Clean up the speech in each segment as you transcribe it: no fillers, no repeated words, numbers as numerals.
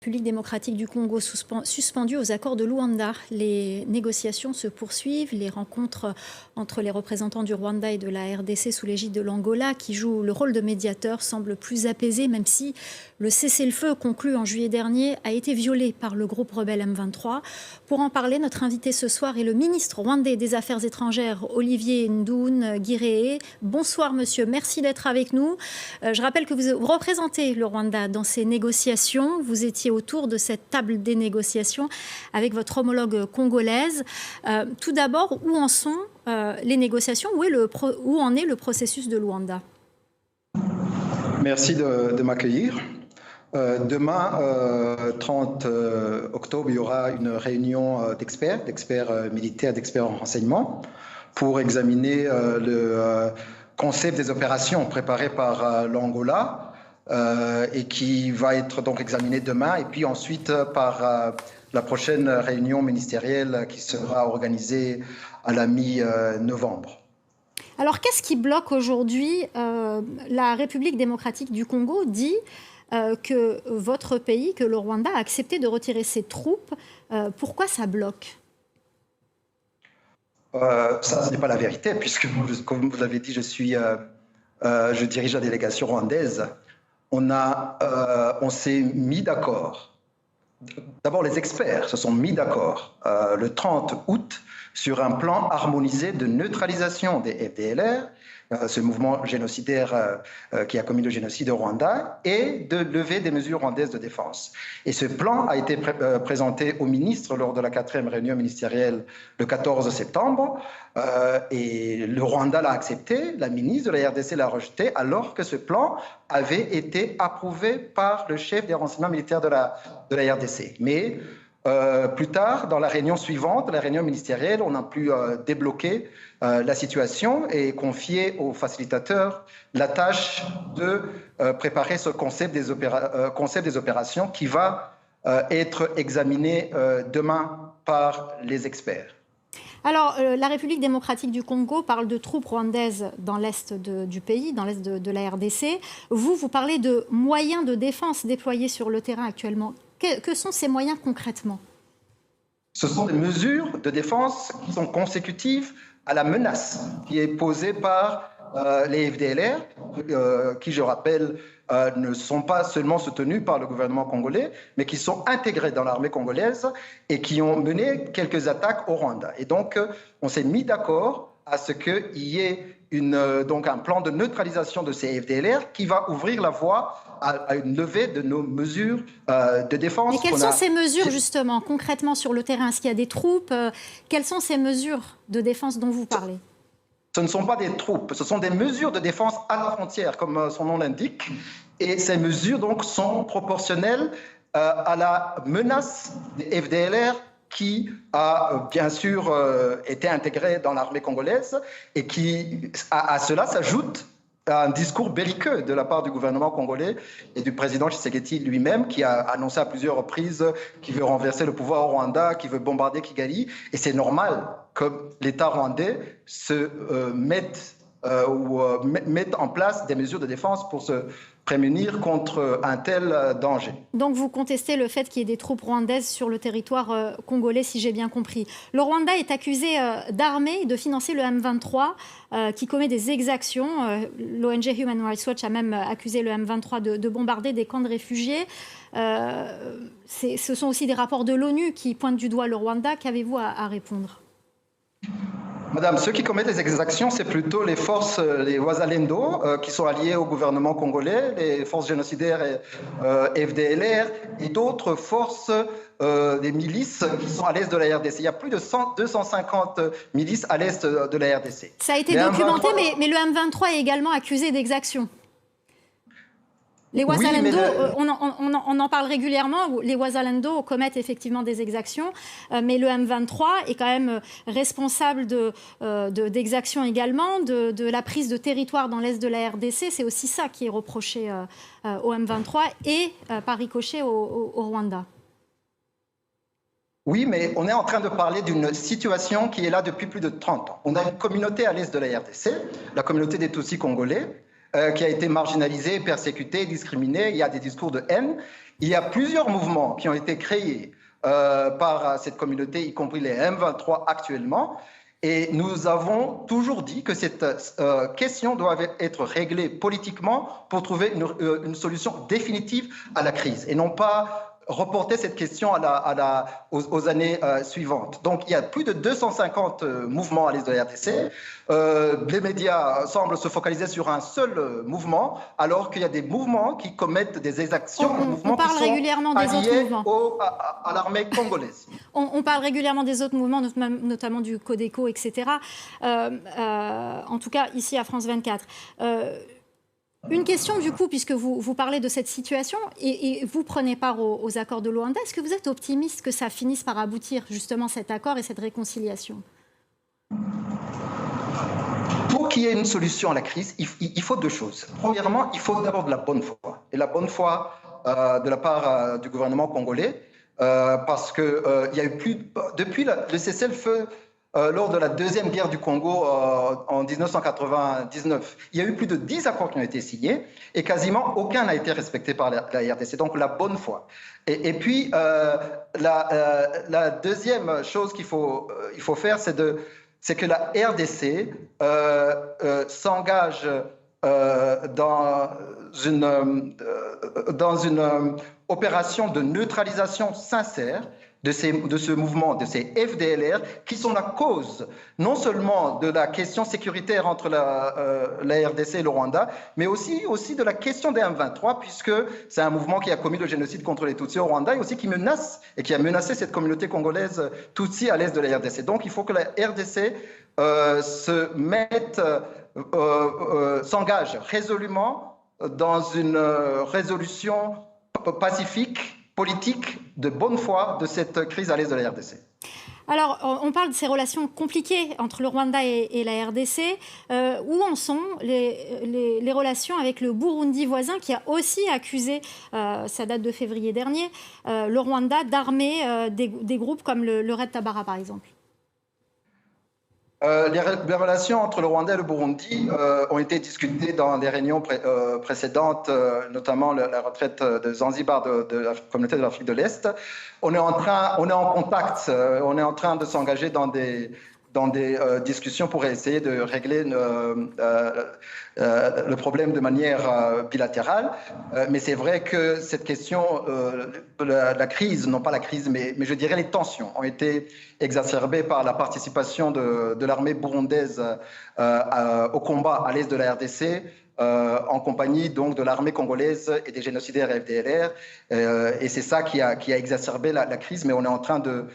République démocratique du Congo suspendue aux accords de Luanda. Les négociations se poursuivent, les rencontres entre les représentants du Rwanda et de la RDC sous l'égide de l'Angola, qui joue le rôle de médiateur, semblent plus apaisées, même si le cessez-le-feu conclu en juillet dernier a été violé par le groupe rebelle M23. Pour en parler, notre invité ce soir est le ministre rwandais des Affaires étrangères, Olivier Ndoun Guirassy. Bonsoir monsieur, merci d'être avec nous. Je rappelle que vous représentez le Rwanda dans ces négociations. Vous étiez autour de cette table des négociations avec votre homologue congolaise. Tout d'abord, où en sont les négociations? Où en est le processus de Luanda? Merci de m'accueillir. Demain, 30 octobre, il y aura une réunion d'experts militaires, d'experts en renseignement, pour examiner le concept des opérations préparées par l'Angola, et qui va être donc examiné demain, et puis ensuite par la prochaine réunion ministérielle qui sera organisée à la mi-novembre. Alors qu'est-ce qui bloque aujourd'hui? La République démocratique du Congo dit que votre pays, que le Rwanda, a accepté de retirer ses troupes. Pourquoi ça bloque? Ça, ce n'est pas la vérité, puisque, comme vous l'avez dit, je dirige la délégation rwandaise. On s'est mis d'accord. D'abord, les experts se sont mis d'accord le 30 août sur un plan harmonisé de neutralisation des FDLR, ce mouvement génocidaire qui a commis le génocide au Rwanda, et de lever des mesures rwandaises de défense. Et ce plan a été présenté au ministre lors de la 4e réunion ministérielle le 14 septembre, et le Rwanda l'a accepté, la ministre de la RDC l'a rejeté, alors que ce plan avait été approuvé par le chef des renseignements militaires de la RDC. Mais plus tard, dans la réunion suivante, la réunion ministérielle, on a pu débloquer la situation et confier aux facilitateurs la tâche de préparer ce concept des opérations qui va être examiné demain par les experts. Alors, la République démocratique du Congo parle de troupes rwandaises dans l'est du pays, dans l'est de la RDC. Vous parlez de moyens de défense déployés sur le terrain actuellement. Que sont ces moyens concrètement? Ce sont des mesures de défense qui sont consécutives à la menace qui est posée par les FDLR, qui, je rappelle, ne sont pas seulement soutenus par le gouvernement congolais, mais qui sont intégrés dans l'armée congolaise et qui ont mené quelques attaques au Rwanda. Et donc, on s'est mis d'accord à ce qu'il y ait donc un plan de neutralisation de ces FDLR qui va ouvrir la voie à une levée de nos mesures de défense. Mais quelles sont ces mesures, justement, concrètement sur le terrain? Est-ce qu'il y a des troupes? Quelles sont ces mesures de défense dont vous parlez? Ce ne sont pas des troupes, ce sont des mesures de défense à la frontière, comme son nom l'indique. Et ces mesures, donc, sont proportionnelles à la menace des FDLR qui a bien sûr été intégré dans l'armée congolaise et qui, à cela s'ajoute un discours belliqueux de la part du gouvernement congolais et du président Tshisekedi lui-même, qui a annoncé à plusieurs reprises qu'il veut renverser le pouvoir au Rwanda, qu'il veut bombarder Kigali. Et c'est normal que l'État rwandais se mette en place des mesures de défense pour se prémunir contre un tel danger. Donc vous contestez le fait qu'il y ait des troupes rwandaises sur le territoire congolais, si j'ai bien compris. Le Rwanda est accusé d'armer et de financer le M23 qui commet des exactions. L'ONG Human Rights Watch a même accusé le M23 de bombarder des camps de réfugiés. Ce sont aussi des rapports de l'ONU qui pointent du doigt le Rwanda. Qu'avez-vous à répondre? Madame, ceux qui commettent des exactions, c'est plutôt les forces, les Wazalendo, qui sont alliés au gouvernement congolais, les forces génocidaires FDLR et d'autres forces, des milices qui sont à l'est de la RDC. Il y a plus de 250 milices à l'est de la RDC. Ça a été documenté, mais le M23 est également accusé d'exactions. Les Wazalendo, oui, on en parle régulièrement, les Wazalendo commettent effectivement des exactions, mais le M23 est quand même responsable d'exactions également, de la prise de territoire dans l'est de la RDC. C'est aussi ça qui est reproché au M23 et par ricochet au Rwanda. Oui, mais on est en train de parler d'une situation qui est là depuis plus de 30 ans. On a une communauté à l'est de la RDC, la communauté des Tutsis congolais, qui a été marginalisée, persécutée, discriminée. Il y a des discours de haine. Il y a plusieurs mouvements qui ont été créés par cette communauté, y compris les M23 actuellement. Et nous avons toujours dit que cette question doit être réglée politiquement pour trouver une solution définitive à la crise et non pas reporter cette question aux années suivantes. Donc, il y a plus de 250 mouvements à l'est de la RDC. Les médias semblent se focaliser sur un seul mouvement, alors qu'il y a des mouvements qui commettent des exactions, on parle régulièrement des autres mouvements. À l'armée congolaise. On parle régulièrement des autres mouvements, notamment du Codeco, etc. En tout cas, ici à France 24. Une question du coup, puisque vous parlez de cette situation et vous prenez part aux accords de Luanda, est-ce que vous êtes optimiste que ça finisse par aboutir justement cet accord et cette réconciliation? Pour qu'il y ait une solution à la crise, il faut deux choses. Premièrement, il faut d'abord de la bonne foi. Et la bonne foi de la part du gouvernement congolais, parce qu'il y a eu depuis le cessez-le-feu lors de la deuxième guerre du Congo en 1999, il y a eu plus de 10 accords qui ont été signés et quasiment aucun n'a été respecté par la RDC. Donc la bonne foi. Et puis la deuxième chose qu'il faut faire, c'est que la RDC s'engage dans une opération de neutralisation sincère de ce mouvement, de ces FDLR, qui sont la cause non seulement de la question sécuritaire entre la RDC et le Rwanda, mais aussi de la question des M23, puisque c'est un mouvement qui a commis le génocide contre les Tutsis au Rwanda et aussi qui menace et qui a menacé cette communauté congolaise Tutsi à l'est de la RDC. Donc il faut que la RDC s'engage résolument dans une résolution pacifique, politique, de bonne foi de cette crise à l'est de la RDC. Alors, on parle de ces relations compliquées entre le Rwanda et la RDC. Où en sont les relations avec le Burundi voisin qui a aussi accusé, ça date de février dernier, le Rwanda d'armer des groupes comme le Red Tabara par exemple? Les relations entre le Rwanda et le Burundi ont été discutées dans des réunions précédentes, notamment la retraite de Zanzibar de la communauté de l'Afrique de l'Est. On est en contact, on est en train de s'engager dans des discussions pour essayer de régler le problème de manière bilatérale. Mais c'est vrai que cette question, la crise, non pas la crise, mais je dirais les tensions ont été exacerbées par la participation de l'armée burundaise au combat à l'est de la RDC, en compagnie donc de l'armée congolaise et des génocidaires FDLR. Et c'est ça qui a exacerbé la crise, mais on est en train de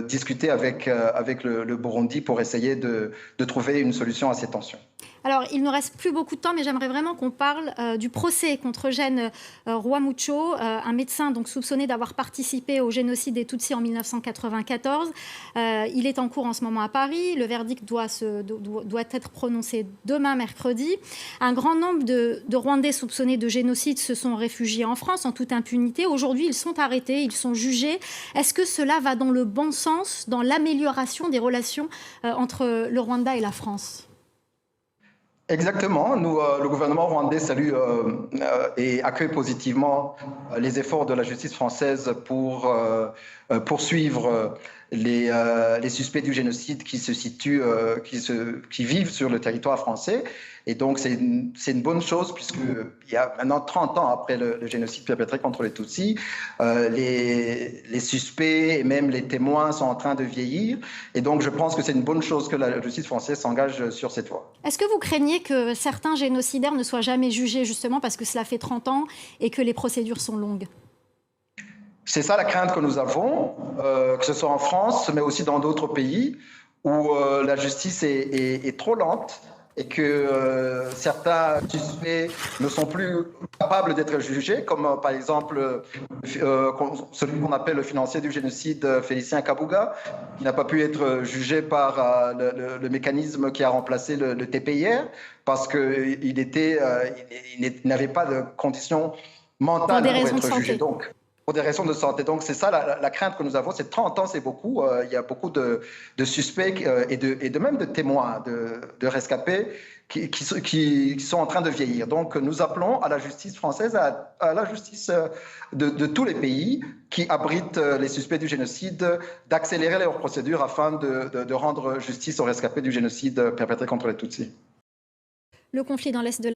discuter avec le Burundi pour essayer de trouver une solution à ces tensions. Alors, il ne reste plus beaucoup de temps, mais j'aimerais vraiment qu'on parle du procès contre Eugène Rwamucho, un médecin donc soupçonné d'avoir participé au génocide des Tutsis en 1994. Il est en cours en ce moment à Paris. Le verdict doit être prononcé demain, mercredi. Un grand nombre de Rwandais soupçonnés de génocide se sont réfugiés en France en toute impunité. Aujourd'hui, ils sont arrêtés, ils sont jugés. Est-ce que cela va dans le bon sens, dans l'amélioration des relations entre le Rwanda et la France ? Exactement. Le gouvernement rwandais salue et accueille positivement les efforts de la justice française pour poursuivre les suspects du génocide qui vivent sur le territoire français. Et donc, c'est une bonne chose puisqu'il y a maintenant 30 ans après le génocide perpétré contre les Tutsis, les suspects et même les témoins sont en train de vieillir. Et donc, je pense que c'est une bonne chose que la justice française s'engage sur cette voie. Est-ce que vous craignez que certains génocidaires ne soient jamais jugés justement parce que cela fait 30 ans et que les procédures sont longues ? C'est ça la crainte que nous avons, que ce soit en France, mais aussi dans d'autres pays où la justice est trop lente et que certains suspects ne sont plus capables d'être jugés, comme par exemple celui qu'on appelle le financier du génocide, Félicien Kabuga, qui n'a pas pu être jugé par le mécanisme qui a remplacé le TPIR, parce qu'il n'avait pas de conditions mentales pour être jugé. Donc, pour des raisons de santé. Donc, c'est ça la crainte que nous avons. C'est 30 ans, c'est beaucoup. Il y a beaucoup de suspects et même de témoins, de rescapés qui sont en train de vieillir. Donc, nous appelons à la justice française, à la justice de tous les pays qui abritent les suspects du génocide, d'accélérer leurs procédures afin de rendre justice aux rescapés du génocide perpétré contre les Tutsis. Le conflit dans l'Est de